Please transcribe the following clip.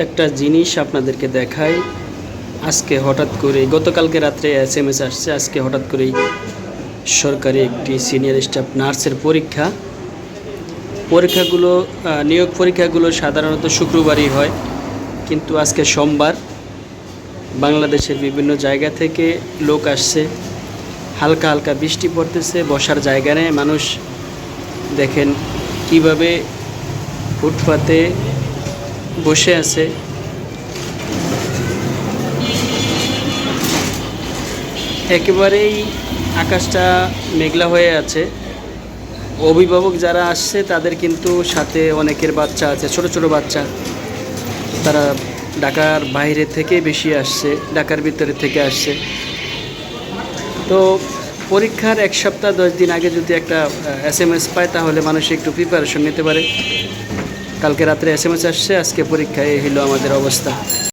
একটা জিনিস আপনাদেরকে দেখাই। আজকে হঠাৎ করে গতকালকে রাত্রে এসএমএস আসছে, আজকে হঠাৎ করেই সরকারি একটি সিনিয়র স্টাফ নার্সের পরীক্ষাগুলো নিয়োগ পরীক্ষাগুলো সাধারণত শুক্রবারই হয়, কিন্তু আজকে সোমবার। বাংলাদেশের বিভিন্ন জায়গা থেকে লোক আসছে, হালকা হালকা বৃষ্টি পড়তেছে, বসার জায়গা নেই। মানুষ দেখেন কিভাবে ফুটপাতে বসে আছে। একেবারেই আকাশটা মেঘলা হয়ে আছে। অভিভাবক যারা আসছে তাদের কিন্তু সাথে অনেকের বাচ্চা আছে, ছোট ছোট বাচ্চা। তারা ঢাকার বাইরে থেকে বেশি আসছে, ঢাকার ভিতরে থেকে আসছে। তো পরীক্ষার 1 সপ্তাহ 10 দিন আগে যদি একটা এসএমএস পায় তাহলে মানুষ একটু প্রিপারেশন নিতে পারে। কালকে রাত্রে এসএমএস আসছে, আজকে পরীক্ষা, এই হলো আমাদের অবস্থা।